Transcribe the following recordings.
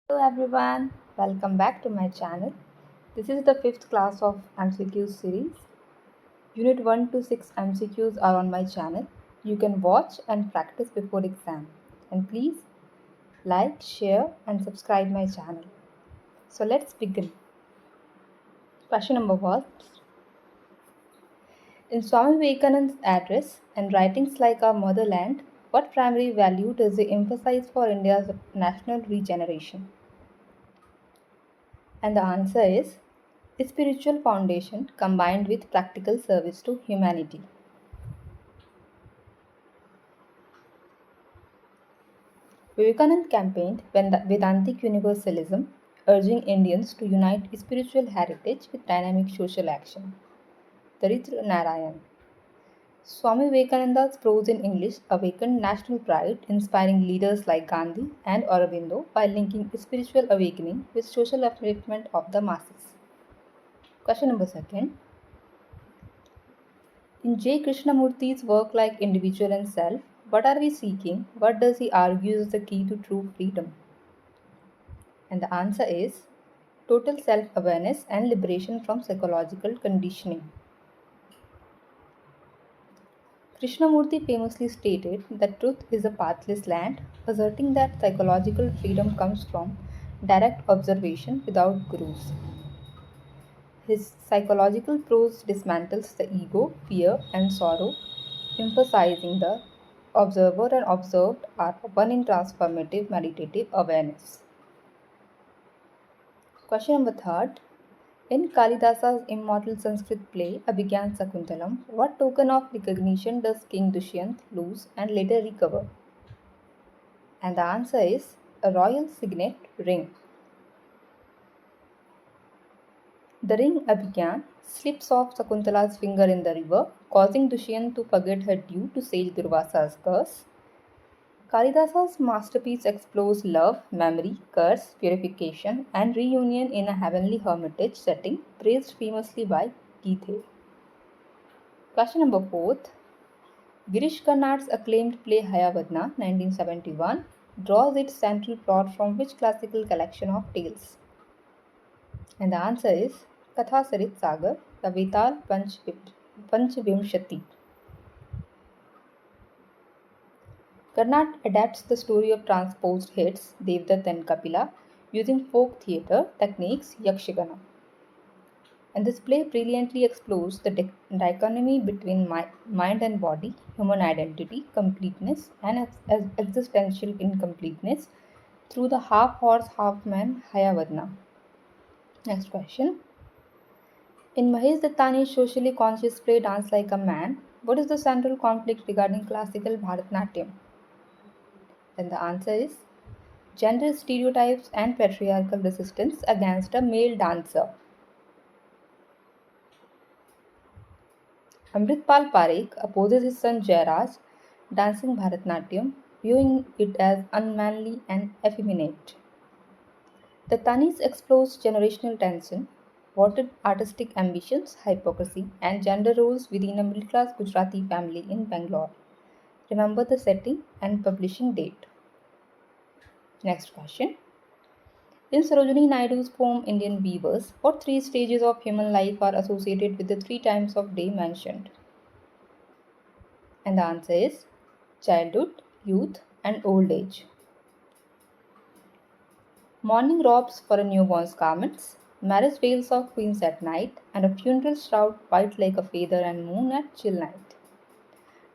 Hello everyone, welcome back to my channel. This is the fifth class of MCQs series. Unit 1 to 6 MCQs are on my channel. You can watch and practice before exam. And please like, share and subscribe my channel. So let's begin. Question number 1. In Swami Vivekananda's address and writings like Our Motherland, what primary value does he emphasize for India's national regeneration? And the answer is spiritual foundation combined with practical service to humanity. Vivekananda campaigned Vedantic Universalism, urging Indians to unite spiritual heritage with dynamic social action. Daridra Narayan. Swami Vivekananda's prose in English awakened national pride, inspiring leaders like Gandhi and Aurobindo by linking spiritual awakening with social upliftment of the masses. Question number 2. In J. Krishnamurti's work like Individual and Self, what are we seeking? What does he argue is the key to true freedom? And the answer is total self awareness and liberation from psychological conditioning. Krishnamurti famously stated that truth is a pathless land, asserting that psychological freedom comes from direct observation without gurus. His psychological prose dismantles the ego, fear, and sorrow, emphasizing the observer and observed are one in transformative meditative awareness. Question number 3. In Kalidasa's immortal Sanskrit play Abhigyan Sakuntalam, what token of recognition does King Dushyant lose and later recover? And the answer is a royal signet ring. The ring Abhigyan slips off Sakuntala's finger in the river, causing Dushyant to forget her due to sage Durvasa's curse. Kalidasa's masterpiece explores love, memory, curse, purification, and reunion in a heavenly hermitage setting, praised famously by Githe. Question number 4. Girish Karnad's acclaimed play Hayavadna, 1971, draws its central plot from which classical collection of tales? And the answer is Katha Sarit Sagar, Kavital Panchvimshati. Karnad adapts the story of transposed hits Devdutt and Kapila using folk theatre techniques Yakshagana. And this play brilliantly explores the dichotomy between mind and body, human identity, completeness, and existential incompleteness through the half horse, half man Hayavadna. Next question. In Mahesh Dattani's socially conscious play Dance Like a Man, what is the central conflict regarding classical Bharatanatyam? Then the answer is gender stereotypes and patriarchal resistance against a male dancer. Amritpal Parekh opposes his son Jairaj dancing Bharatanatyam, viewing it as unmanly and effeminate. The Tanis explores generational tension, thwarted artistic ambitions, hypocrisy, and gender roles within a middle-class Gujarati family in Bangalore. Remember the setting and publishing date. Next question. In Sarojini Naidu's poem Indian Weavers, what three stages of human life are associated with the three times of day mentioned? And the answer is childhood, youth, and old age. Mourning robes for a newborn's garments, marriage veils of queens at night, and a funeral shroud white like a feather and moon at chill night.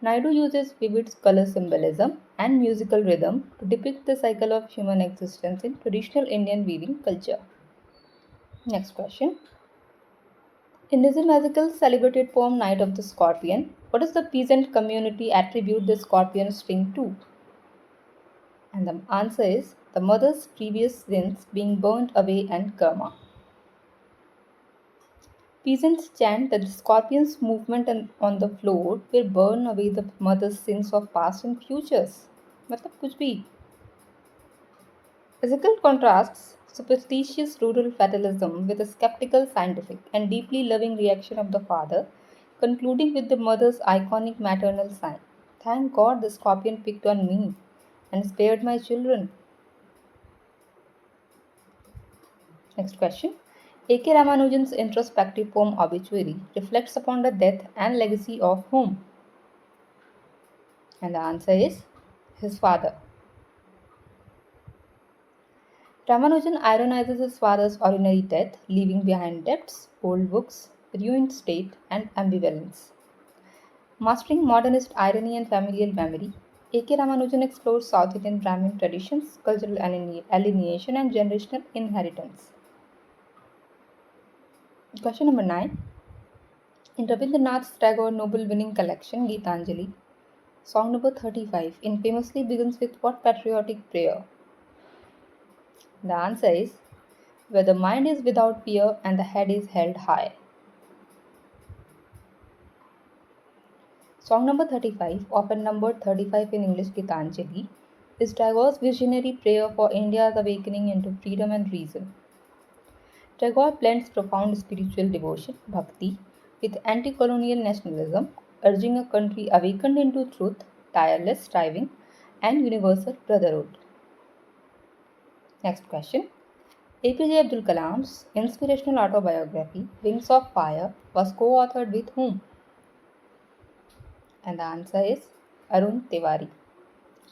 Naidu uses vivid color symbolism and musical rhythm to depict the cycle of human existence in traditional Indian weaving culture. Next question. In Nizamazical's celebrated poem Night of the Scorpion, what does the peasant community attribute the scorpion sting to? And the answer is the mother's previous sins being burned away and karma. Peasants chant that the scorpion's movement on the floor will burn away the mother's sins of past and futures. मतलब कुछ भी. Physical contrasts superstitious rural fatalism with a skeptical scientific and deeply loving reaction of the father, concluding with the mother's iconic maternal sign. Thank God the scorpion picked on me and spared my children. Next question. A.K. Ramanujan's introspective poem Obituary reflects upon the death and legacy of whom? And the answer is his father. Ramanujan ironizes his father's ordinary death, leaving behind debts, old books, ruined state, and ambivalence. Mastering modernist irony and familial memory, A.K. Ramanujan explores South Indian Brahmin traditions, cultural alienation, and generational inheritance. Question number 9. In Rabindranath Tagore Nobel winning collection Geetanjali, song number 35 infamously begins with what patriotic prayer? The answer is where the mind is without fear and the head is held high. Song number 35, often numbered 35 in English Gitanjali, is Tagore's visionary prayer for India's awakening into freedom and reason. Tagore blends profound spiritual devotion, bhakti, with anti-colonial nationalism, urging a country awakened into truth, tireless striving, and universal brotherhood. Next question. APJ Abdul Kalam's inspirational autobiography, Wings of Fire, was co-authored with whom? And the answer is Arun Tiwari.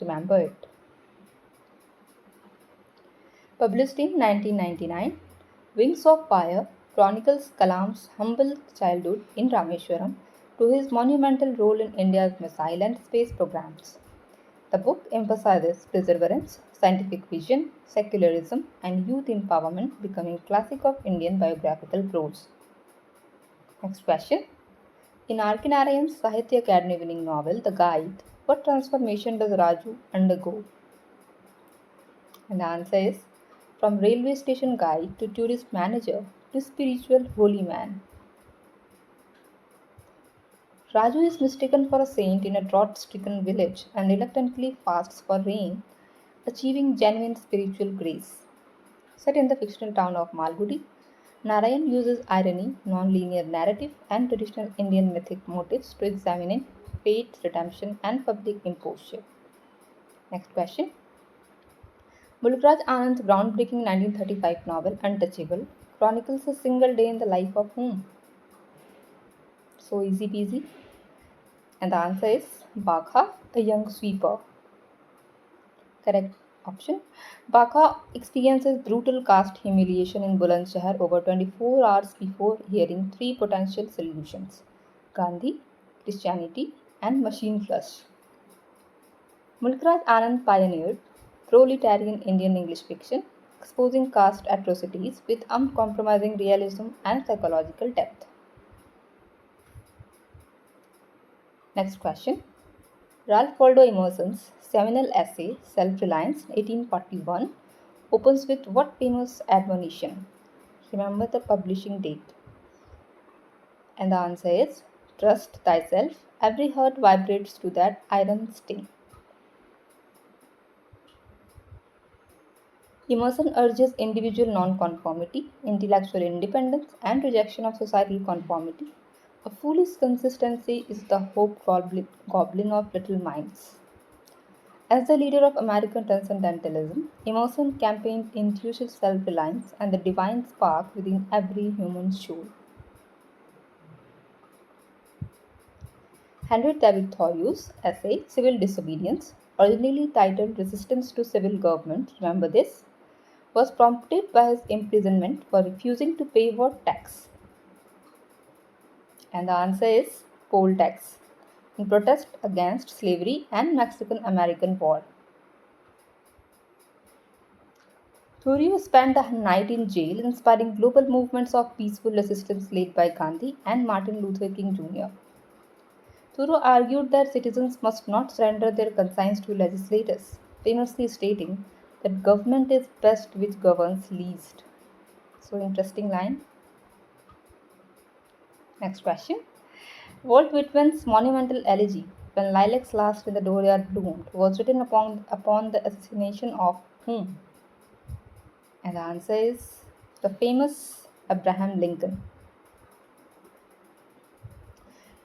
Remember it. Published in 1999, Wings of Fire chronicles Kalam's humble childhood in Rameshwaram to his monumental role in India's missile and space programs. The book emphasizes perseverance, scientific vision, secularism, and youth empowerment, becoming a classic of Indian biographical prose. Next question. In R.K. Narayan's Sahitya Academy winning novel, The Guide, what transformation does Raju undergo? And the answer is from railway station guide to tourist manager to spiritual holy man. Raju is mistaken for a saint in a drought-stricken village and reluctantly fasts for rain, achieving genuine spiritual grace. Set in the fictional town of Malgudi, Narayan uses irony, non-linear narrative, and traditional Indian mythic motifs to examine fate, redemption, and public imposture. Next question. Mulkraj Anand's groundbreaking 1935 novel Untouchable chronicles a single day in the life of whom? So easy peasy. And the answer is Bakha, a young sweeper. Correct option. Bakha experiences brutal caste humiliation in Bulandshahr over 24 hours before hearing three potential solutions: Gandhi, Christianity, and machine flush. Mulkraj Anand pioneered proletarian Indian English fiction, exposing caste atrocities with uncompromising realism and psychological depth. Next question. Ralph Waldo Emerson's seminal essay, Self-Reliance, 1841, opens with what famous admonition? Remember the publishing date. And the answer is, trust thyself, every heart vibrates to that iron sting. Emerson urges individual non-conformity, intellectual independence, and rejection of societal conformity. A foolish consistency is the hope goblin of little minds. As the leader of American transcendentalism, Emerson campaigned intuitive self-reliance and the divine spark within every human soul. Henry David Thoreau's essay, Civil Disobedience, originally titled Resistance to Civil Government, remember this, was prompted by his imprisonment for refusing to pay what tax? And the answer is poll tax, in protest against slavery and Mexican-American War. Thoreau spent the night in jail inspiring global movements of peaceful resistance led by Gandhi and Martin Luther King Jr. Thoreau argued that citizens must not surrender their conscience to legislators, famously stating that government is best which governs least. So interesting line. Next question. Walt Whitman's monumental elegy, When Lilacs Last in the Dooryard Bloomed, was written upon the assassination of whom? And the answer is the famous Abraham Lincoln.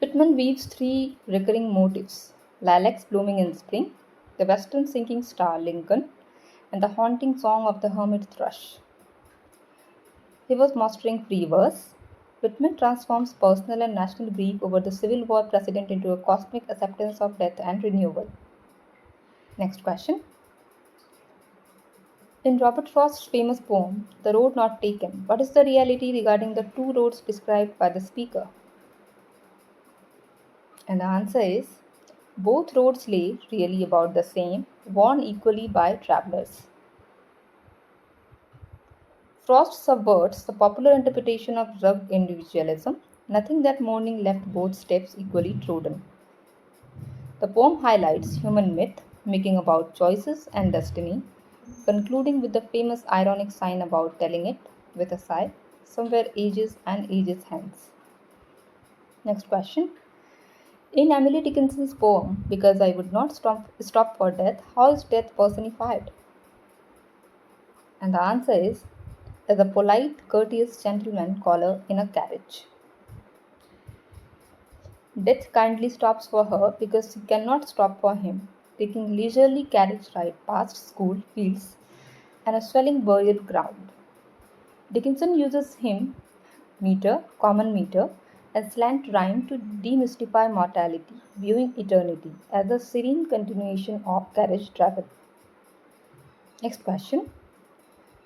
Whitman weaves three recurring motifs: lilacs blooming in spring, the western sinking star Lincoln, and the haunting song of the hermit thrush. He was mastering free verse. Whitman transforms personal and national grief over the Civil War precedent into a cosmic acceptance of death and renewal. Next question. In Robert Frost's famous poem, The Road Not Taken, what is the reality regarding the two roads described by the speaker? And the answer is both roads lay really about the same, worn equally by travelers. Frost subverts the popular interpretation of rugged individualism, nothing that morning left both steps equally trodden. The poem highlights human myth, making about choices and destiny, concluding with the famous ironic sign about telling it, with a sigh, somewhere ages and ages hence. Next question. In Emily Dickinson's poem, Because I Would Not Stop for Death, how is death personified? And the answer is as a polite, courteous gentleman caller in a carriage. Death kindly stops for her because she cannot stop for him, taking leisurely carriage ride past school fields and a swelling burial ground. Dickinson uses hymn, meter, common meter, and slant rhyme to demystify mortality, viewing eternity as a serene continuation of carriage travel. Next question.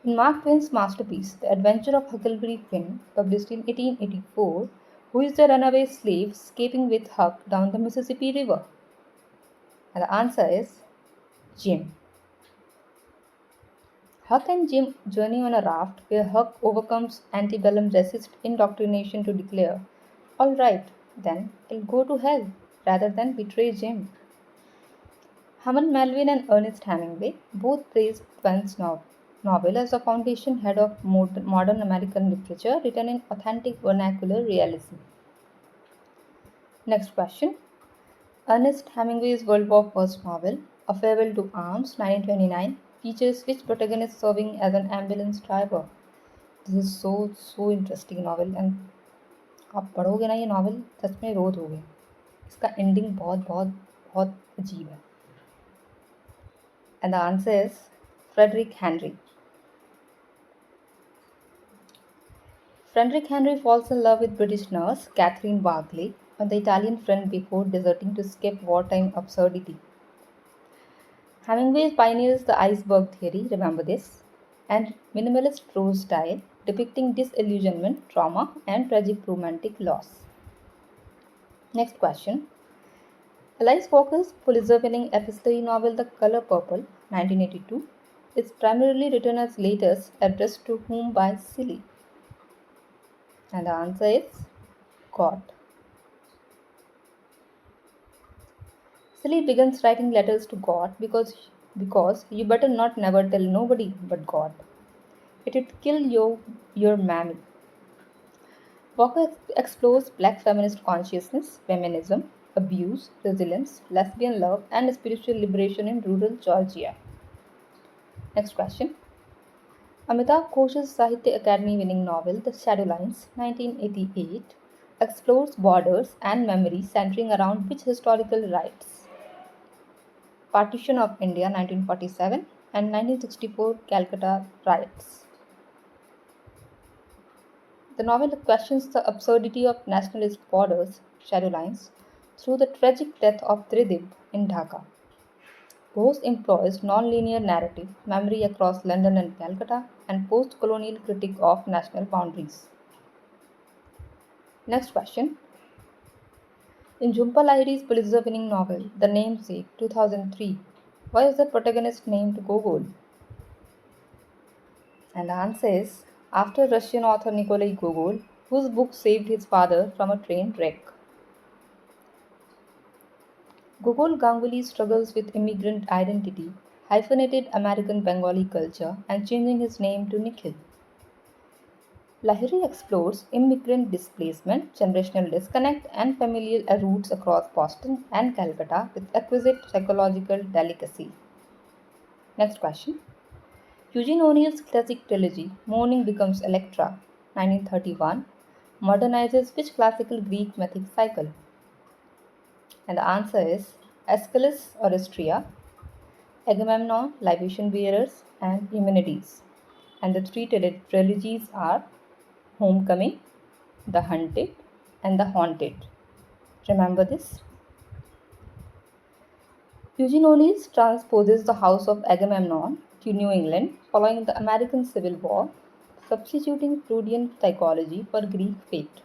In Mark Twain's masterpiece, The Adventure of Huckleberry Finn, published in 1884, who is the runaway slave escaping with Huck down the Mississippi River? And the answer is Jim. Huck and Jim journey on a raft where Huck overcomes antebellum racist indoctrination to declare, "All right, then I'll go to hell rather than betray Jim." Herman Melville and Ernest Hemingway both praised Twain's novel as the foundation head of modern American literature written in authentic vernacular realism. Next question. Ernest Hemingway's World War I novel, A Farewell to Arms, 1929, features which protagonist serving as an ambulance driver? This is so interesting novel and आप पढ़ोगे ना ये novel सच में रो दोगे. इसका ending बहुत बहुत बहुत अजीब है. And the answer is Frederick Henry. Frederick Henry falls in love with British nurse Catherine Barclay on the Italian front before deserting to escape wartime absurdity. Hemingway pioneers the iceberg theory, remember this, and minimalist prose style depicting disillusionment, trauma, and tragic romantic loss. Next question. Alice Walker's Pulitzer-winning epistolary novel The Color Purple, 1982, is primarily written as letters addressed to whom by Shelley? And the answer is God. Shelley begins writing letters to God because you better not never tell nobody but God. It would kill your mammy. Walker explores black feminist consciousness, feminism, abuse, resilience, lesbian love, and spiritual liberation in rural Georgia. Next question. Amitabh Ghosh's Sahitya Academy winning novel, The Shadowlines, 1988, explores borders and memory centering around which historical rites? Partition of India, 1947, and 1964 Calcutta riots. The novel questions the absurdity of nationalist borders, shadow lines, through the tragic death of Tridib in Dhaka. Ghosh employs non-linear narrative, memory across London and Calcutta, and post-colonial critique of national boundaries. Next question. In Jhumpa Lahiri's Pulitzer-winning novel, The Namesake, 2003, why is the protagonist named Gogol? And the answer is after Russian author Nikolai Gogol, whose book saved his father from a train wreck. Gogol Ganguly struggles with immigrant identity, hyphenated American Bengali culture, and changing his name to Nikhil. Lahiri explores immigrant displacement, generational disconnect, and familial roots across Boston and Calcutta with exquisite psychological delicacy. Next question. Eugene O'Neill's classic trilogy, Morning Becomes Electra, 1931, modernizes which classical Greek mythic cycle? And the answer is Aeschylus or Istria, Agamemnon, Libation Bearers, and Eumenides. And the three trilogies are Homecoming, The Hunted, and The Haunted. Remember this? Eugene transposes the house of Agamemnon to New England following the American Civil War, substituting Freudian psychology for Greek fate.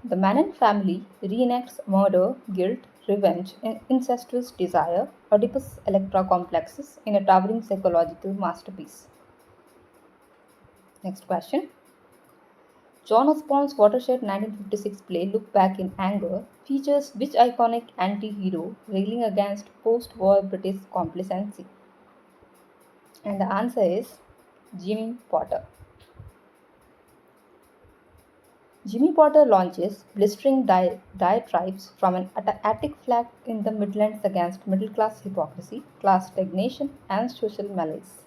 The Manon family reenacts murder, guilt, revenge, and incestuous desire, Oedipus Electra complexes, in a towering psychological masterpiece. Next question. John Osborne's watershed 1956 play Look Back in Anger features which iconic anti-hero railing against post-war British complacency? And the answer is Jimmy Potter. Jimmy Potter launches blistering diatribes from an attic flat in the Midlands against middle-class hypocrisy, class stagnation, and social malaise.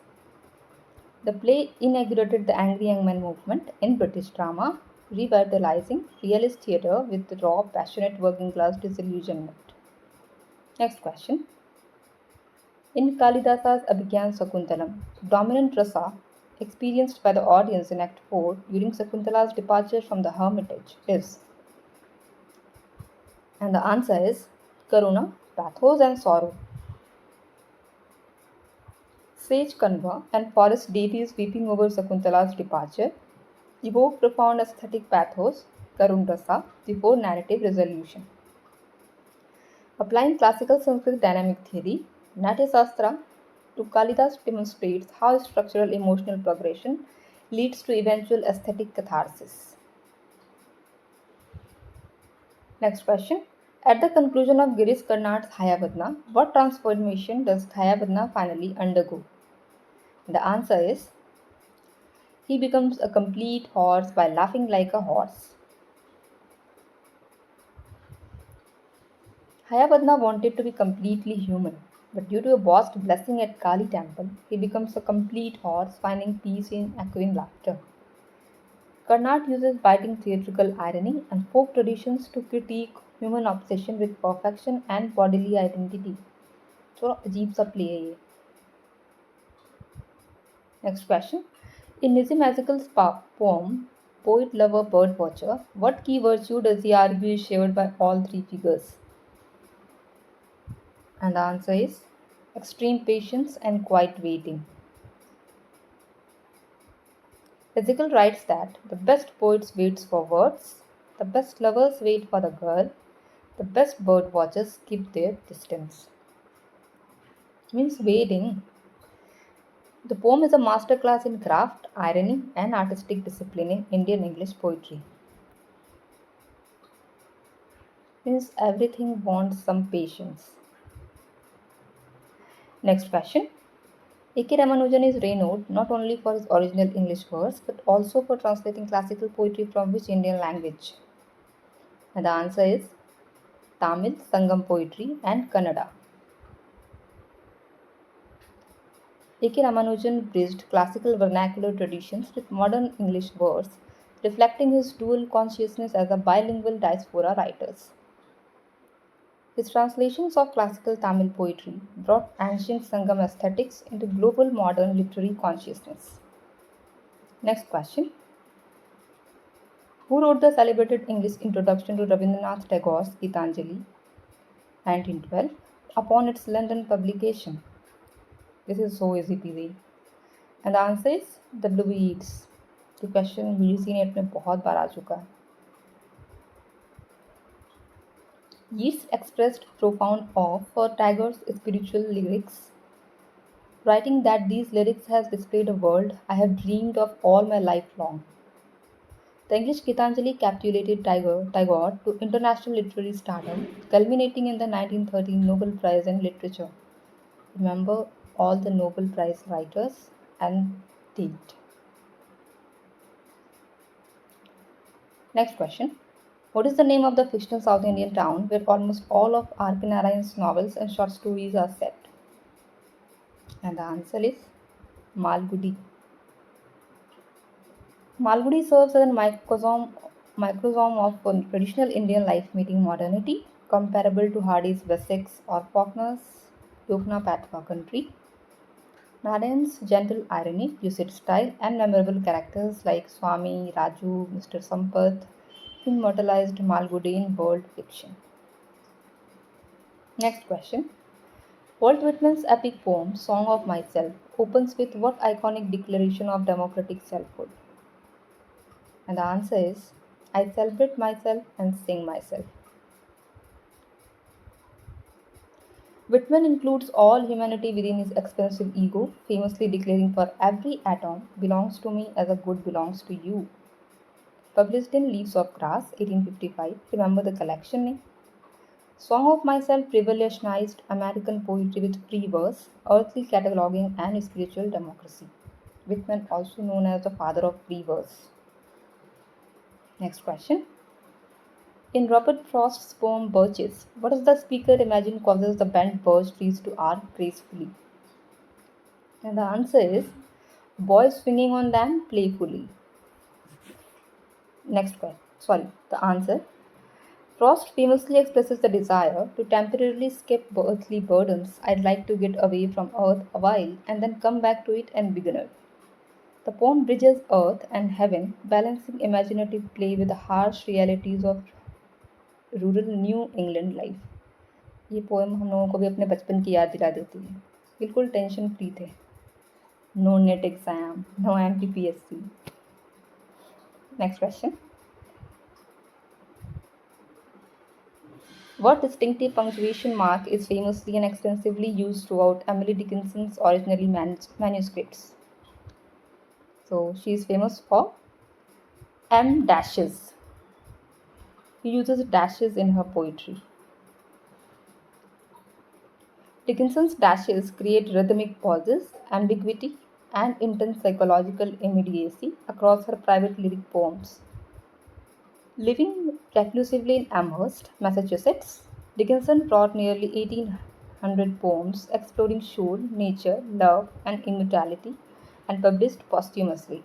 The play inaugurated the angry young man movement in British drama, revitalizing realist theatre with raw, passionate working-class disillusionment. Next question. In Kalidasa's Abhigyan Sakuntalam, dominant rasa experienced by the audience in Act 4 during Sakuntala's departure from the hermitage is? And the answer is Karuna, pathos and sorrow. Sage Kanva and forest deities weeping over Sakuntala's departure evoke profound aesthetic pathos, Karun Rasa, before narrative resolution. Applying classical Sanskrit dynamic theory, Natya Sastra to Kalidas demonstrates how structural emotional progression leads to eventual aesthetic catharsis. Next question. At the conclusion of Girish Karnad's Hayavadna, what transformation does Hayavadna finally undergo? The answer is he becomes a complete horse by laughing like a horse. Hayavadna wanted to be completely human, but due to a vast blessing at Kali temple, he becomes a complete horse, finding peace in echoing laughter. Karnad uses biting theatrical irony and folk traditions to critique human obsession with perfection and bodily identity. थोड़ा अजीब सा play है ये. Next question. In Nizam Azzikal's poem, Poet Lover Bird Watcher, what key virtue does he argue is shared by all three figures? And the answer is extreme patience and quiet waiting. Ezekiel writes that the best poets wait for words, the best lovers wait for the girl, the best bird watchers keep their distance. Means waiting. The poem is a masterclass in craft, irony, and artistic discipline in Indian English poetry. Means everything wants some patience. Next question. A.K. Ramanujan is renowned not only for his original English verse but also for translating classical poetry from which Indian language? And the answer is Tamil, Sangam poetry, and Kannada. A.K. Ramanujan bridged classical vernacular traditions with modern English verse, reflecting his dual consciousness as a bilingual diaspora writer. His translations of classical Tamil poetry brought ancient Sangam aesthetics into global modern literary consciousness. Next question. Who wrote the celebrated English introduction to Rabindranath Tagore's Gitanjali 1912 upon its London publication? This is so easy peasy. And the answer is W. Yeats. The question UGC NET में बहुत बार आ चुका है. Yeats expressed profound awe for Tagore's spiritual lyrics, writing that these lyrics have displayed a world I have dreamed of all my life long. The English Gitanjali captivated Tagore to international literary stardom, culminating in the 1913 Nobel Prize in Literature. Remember all the Nobel Prize writers and date. Next question. What is the name of the fictional South Indian town where almost all of R.K. Narayan's novels and short stories are set? And the answer is Malgudi. Malgudi serves as a microcosm of traditional Indian life meeting modernity, comparable to Hardy's Wessex or Faulkner's Yokna Patwa country. Narayan's gentle irony, lucid style, and memorable characters like Swami, Raju, Mr. Sampath immortalized Malgudi in world fiction. Next question. Walt Whitman's epic poem, Song of Myself, opens with what iconic declaration of democratic selfhood? And the answer is I celebrate myself and sing myself. Whitman includes all humanity within his expensive ego, famously declaring, For every atom belongs to me as a good belongs to you. Published in Leaves of Grass, 1855. Remember the collection name? Song of Myself revolutionized American poetry with free verse, earthly cataloging, and spiritual democracy. Whitman, also known as the father of free verse. Next question. In Robert Frost's poem Birches, what does the speaker imagine causes the bent birch trees to arc gracefully? And the answer is boys swinging on them playfully. Next question. Sorry, the answer. Frost famously expresses the desire to temporarily skip earthly burdens. I'd like to get away from earth a while and then come back to it and begin it. The poem bridges earth and heaven, balancing imaginative play with the harsh realities of rural new England life. ये poem हम लोगों को भी अपने बचपन की याद दिला देती है। बिल्कुल टेंशन फ्री थे, no NET exam, no MPPSC। Next question. What distinctive punctuation mark is famously and extensively used throughout Emily Dickinson's originally manuscripts? So she is famous for M dashes. He uses dashes in her poetry. Dickinson's dashes create rhythmic pauses, ambiguity, and intense psychological immediacy across her private lyric poems. Living reclusively in Amherst, Massachusetts, Dickinson wrote nearly 1800 poems exploring soul, nature, love, and immortality, and published posthumously.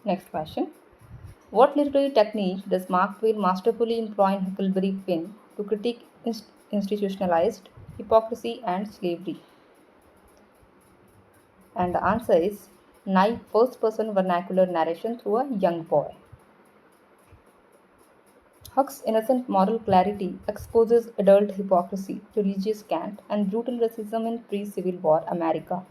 Next question. What literary technique does Mark Twain masterfully employ in Huckleberry Finn to critique institutionalized hypocrisy and slavery? And the answer is naive first-person vernacular narration through a young boy. Huck's innocent moral clarity exposes adult hypocrisy, religious cant, and brutal racism in pre-Civil War America.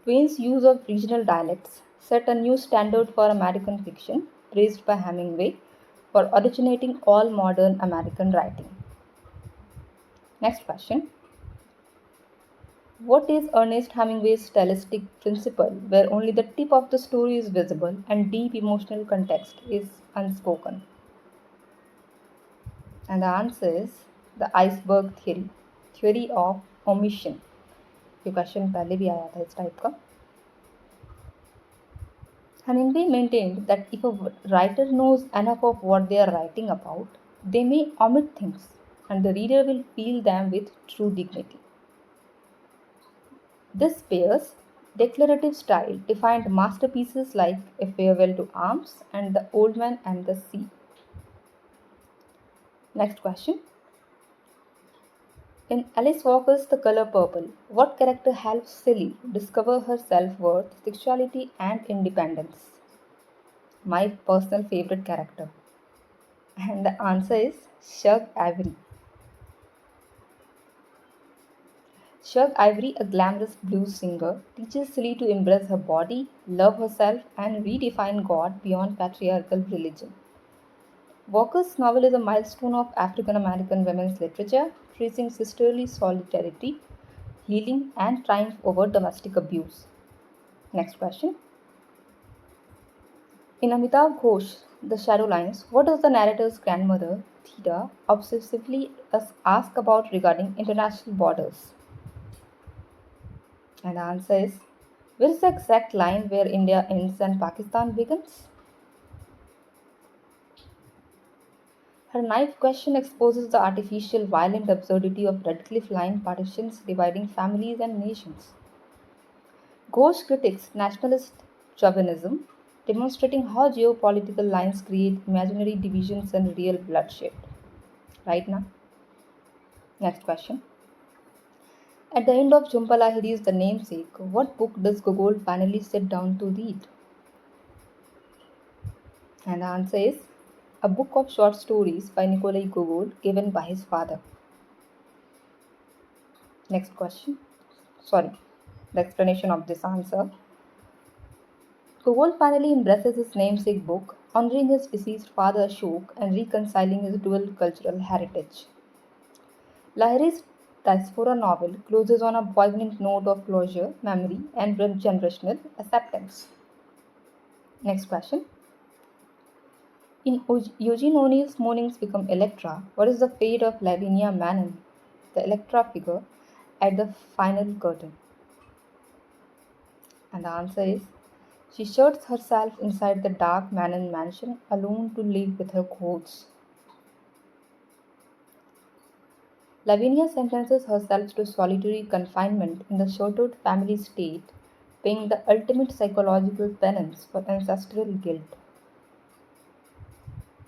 Twain's use of regional dialects set a new standard for American fiction, praised by Hemingway for originating all modern American writing. Next question. What is Ernest Hemingway's stylistic principle where only the tip of the story is visible and deep emotional context is unspoken? And the answer is the iceberg theory, theory of omission. ये question पहले भी आया था इस type का। Hemingway maintained that if a writer knows enough of what they are writing about, they may omit things and the reader will feel them with true dignity. This pair's declarative style defined masterpieces like A Farewell to Arms and The Old Man and the Sea. Next question. In Alice Walker's The Color Purple, what character helps Silly discover her self-worth, sexuality, and independence? My personal favorite character. And the answer is Shug Avery. Shug Avery, a glamorous blues singer, teaches Silly to embrace her body, love herself, and redefine God beyond patriarchal religion. Walker's novel is a milestone of African American women's literature, tracing sisterly solidarity, healing, and triumph over domestic abuse. Next question. In Amitav Ghosh's The Shadow Lines, what does the narrator's grandmother, Theda, obsessively ask about regarding international borders? And the answer is, where is the exact line where India ends and Pakistan begins? Her naive question exposes the artificial, violent absurdity of Redcliffe line partitions dividing families and nations. Ghosh critiques nationalist chauvinism, demonstrating how geopolitical lines create imaginary divisions and real bloodshed. Right now? Next question. At the end of Jhumpa Lahiri's The Namesake, what book does Gogol finally sit down to read? And the answer is a book of short stories by Nikolai Gogol given by his father. Next question. Sorry, the explanation of this answer. Gogol finally embraces his namesake book, honoring his deceased father Ashok and reconciling his dual cultural heritage. Lahiri's diaspora novel closes on a poignant note of closure, memory, and generational acceptance. Next question. In Eugene O'Neill's Mornings Become Electra, what is the fate of Lavinia Manon, the Electra figure, at the final curtain? And the answer is she shuts herself inside the dark Manon mansion alone to live with her ghosts. Lavinia sentences herself to solitary confinement in the shuttered family estate, paying the ultimate psychological penance for ancestral guilt.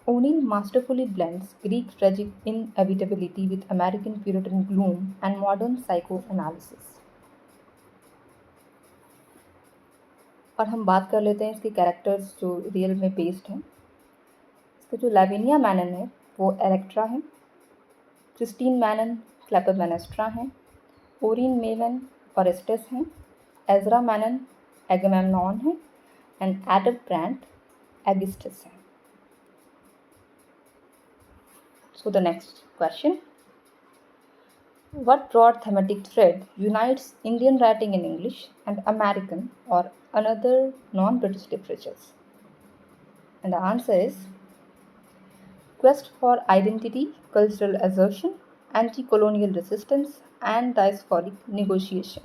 O'Neill masterfully blends Greek tragic inevitability with American Puritan gloom and modern psychoanalysis. और हम बात कर लेते हैं इसके characters जो real में based हैं। इसका जो लैविनिया मैनन है वो एलेक्ट्रा है, क्रिस्टीन मैनन क्लेपेमेनेस्ट्रा हैं, ओरिन मेवन ओरेस्टस हैं, एजरा मैनन एगमेमनॉन हैं एंड एडम ब्रांट एगिस्टस हैं। So the next question. What broad thematic thread unites Indian writing in English and American or another non-British literatures? And the answer is quest for identity, cultural assertion, anti-colonial resistance, and diasporic negotiation.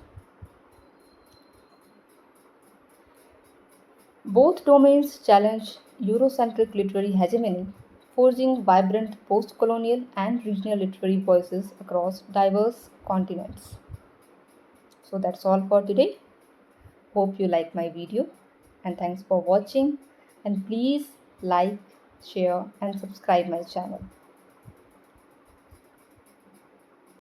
Both domains challenge Eurocentric literary hegemony, forging vibrant post-colonial and regional literary voices across diverse continents. So that's all for today. Hope you like my video and thanks for watching, and please like, share and subscribe my channel.